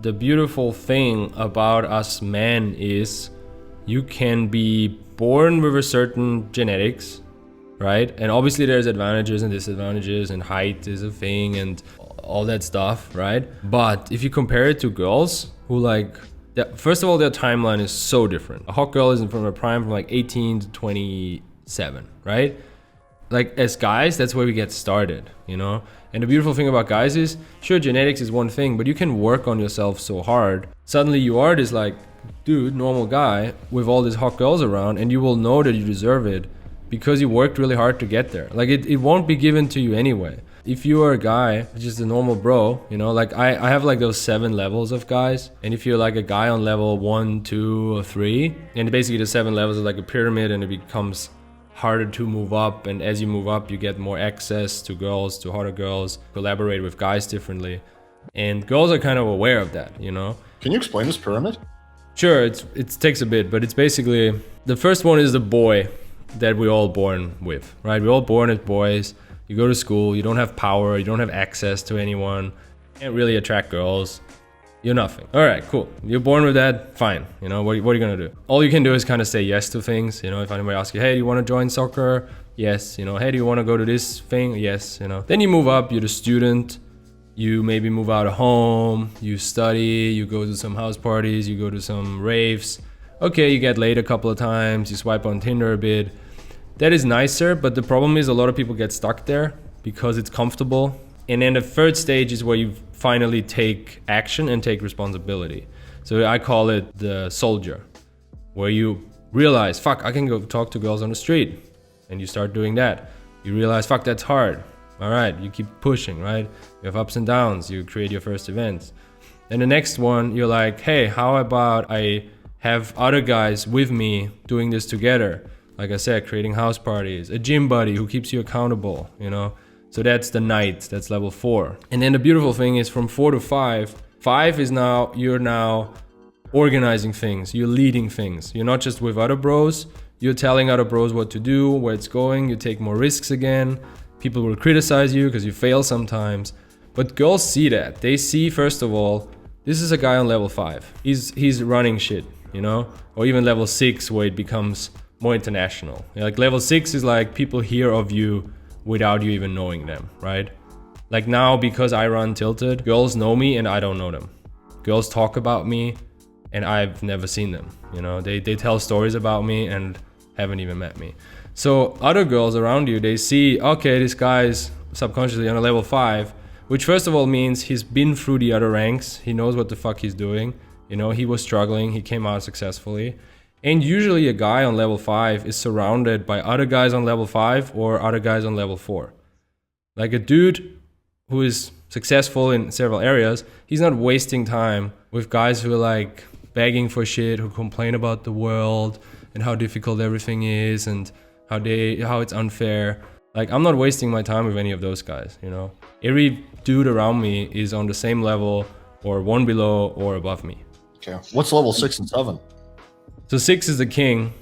the beautiful thing about us men is you can be born with a certain genetics, right? And obviously there's advantages and disadvantages, and height is a thing and all that stuff, right? But if you compare it to girls who like, first of all, their timeline is so different. A hot girl is from a prime from like 18 to 27, right? Like as guys, that's where we get started, you know? And the beautiful thing about guys is, sure, genetics is one thing, but you can work on yourself so hard. Suddenly you are this like, dude, normal guy with all these hot girls around, and you will know that you deserve it because you worked really hard to get there. Like it won't be given to you anyway. If you are a guy, just a normal bro, you know, like I have like those 7 levels of guys. And if you're like a guy on level 1, 2, or 3, and basically the 7 levels are like a pyramid, and it becomes harder to move up. And as you move up, you get more access to girls, to hotter girls, collaborate with guys differently. And girls are kind of aware of that, you know? Can you explain this pyramid? Sure, it takes a bit, but it's basically, the first one is the boy that we're all born with, right? We're all born as boys. You go to school, you don't have power, you don't have access to anyone, can't really attract girls, you're nothing. All right, cool. You're born with that, fine. You know, what are you gonna do? All you can do is kind of say yes to things. You know, if anybody asks you, hey, do you want to join soccer? Yes. You know, hey, do you want to go to this thing? Yes. You know, then you move up, you're the student. You maybe move out of home, you study, you go to some house parties, you go to some raves. Okay, you get laid a couple of times, you swipe on Tinder a bit. That is nicer, but the problem is a lot of people get stuck there because it's comfortable. And then the third stage is where you finally take action and take responsibility. So I call it the soldier, where you realize, fuck, I can go talk to girls on the street. And you start doing that. You realize, fuck, that's hard. All right, you keep pushing, right? You have ups and downs, you create your first events. Then the next one, you're like, hey, how about I have other guys with me doing this together? Like I said, creating house parties, a gym buddy who keeps you accountable, you know? So that's the knight, that's level 4. And then the beautiful thing is from 4 to 5, 5 is now, you're now organizing things, you're leading things. You're not just with other bros, you're telling other bros what to do, where it's going, you take more risks again. People will criticize you because you fail sometimes. But girls see that. They see, first of all, this is a guy on level 5. He's running shit, you know? Or even level 6 where it becomes more international. Like level 6 is like people hear of you without you even knowing them, right? Like now, because I run Tilted, girls know me and I don't know them. Girls talk about me and I've never seen them, you know? They tell stories about me and haven't even met me. So other girls around you, they see, okay, this guy's subconsciously on a level 5, which first of all means he's been through the other ranks. He knows what the fuck he's doing. You know, he was struggling, he came out successfully. And usually a guy on level 5 is surrounded by other guys on level 5 or other guys on level 4. Like a dude who is successful in several areas, he's not wasting time with guys who are like begging for shit, who complain about the world and how difficult everything is and how it's unfair. Like, I'm not wasting my time with any of those guys, you know? Every dude around me is on the same level or one below or above me. Okay. What's level 6 and 7? So 6 is the king.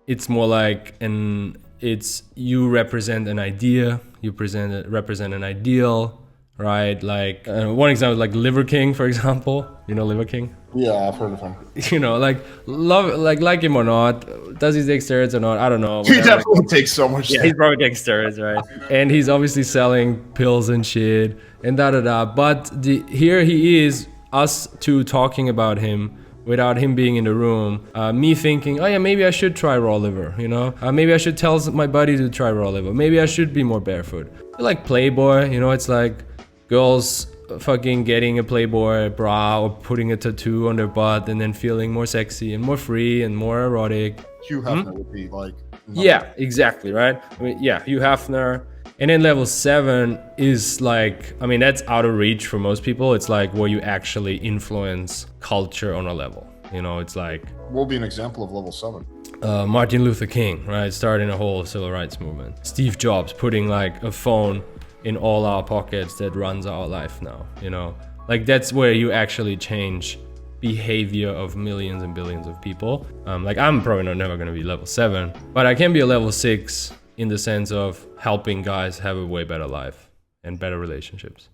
It's more like you represent an idea, you represent an ideal, right? Like one example, like Liver King, for example. You know Liver King? Yeah, I've heard of him. You know, like like him or not, does he take steroids or not? I don't know. He definitely takes so much. Yeah, he's probably taking steroids, right? And he's obviously selling pills and shit and da. But here he is, us two talking about him without him being in the room. Me thinking, oh yeah, maybe I should try raw liver, you know? Maybe I should tell my buddy to try raw liver. Maybe I should be more barefoot. Like Playboy, you know, it's like girls fucking getting a Playboy bra or putting a tattoo on their butt and then feeling more sexy and more free and more erotic. Hugh Hefner would be like... Yeah, exactly, right? I mean, yeah, Hugh Hefner. And then level 7 is like, I mean, that's out of reach for most people. It's like where you actually influence culture on a level. You know, it's like... What will be an example of level 7? Martin Luther King, right? Starting a whole civil rights movement. Steve Jobs putting like a phone in all our pockets that runs our life now, you know? Like that's where you actually change behavior of millions and billions of people. Like I'm probably never gonna be level 7, but I can be a level 6 in the sense of helping guys have a way better life and better relationships.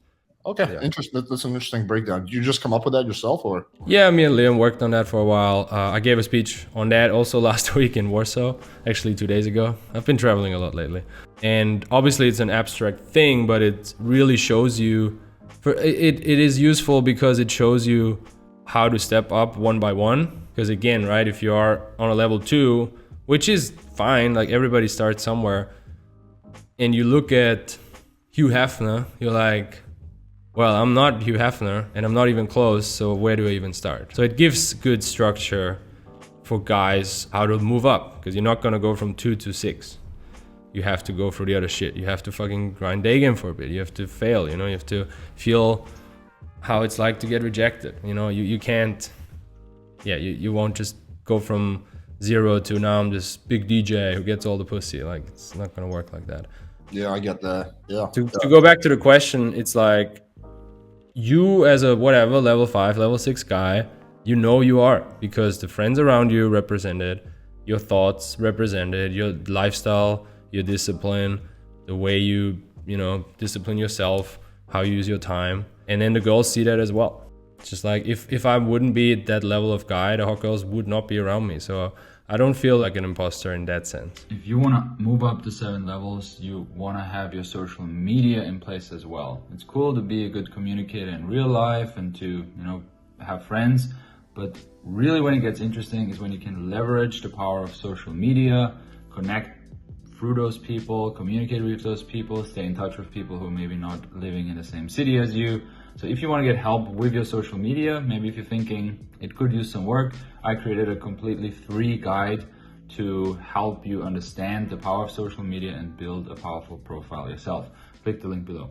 Okay, Yeah. interesting. That's an interesting breakdown. Did you just come up with that yourself, or? Yeah, me and Liam worked on that for a while. I gave a speech on that also last week in Warsaw, actually 2 days ago. I've been traveling a lot lately. And obviously it's an abstract thing, but it really shows you, it is useful because it shows you how to step up one by one. Because again, right, if you are on a level 2, which is fine, like everybody starts somewhere, and you look at Hugh Hefner, you're like, well, I'm not Hugh Hefner and I'm not even close, so where do I even start? So it gives good structure for guys how to move up, because you're not gonna go from 2 to 6. You have to go through the other shit. You have to fucking grind day game for a bit. You have to fail, you know, you have to feel how it's like to get rejected. You know, you can't, you won't just go from 0 to now I'm this big DJ who gets all the pussy. Like, it's not gonna work like that. Yeah, I get that. Yeah. To go back to the question, it's like, you as a whatever level 5 level 6 guy, you know you are, because the friends around you represented, your thoughts represented, your lifestyle, your discipline, the way you know, discipline yourself, how you use your time, and then the girls see that as well. It's just like, if I wouldn't be at that level of guy, the hot girls would not be around me. So I don't feel like an imposter in that sense. If you want to move up to 7 levels, you want to have your social media in place as well. It's cool to be a good communicator in real life and to, you know, have friends, but really when it gets interesting is when you can leverage the power of social media, connect through those people, communicate with those people, stay in touch with people who are maybe not living in the same city as you. So if you want to get help with your social media, maybe if you're thinking it could use some work, I created a completely free guide to help you understand the power of social media and build a powerful profile yourself. Click the link below.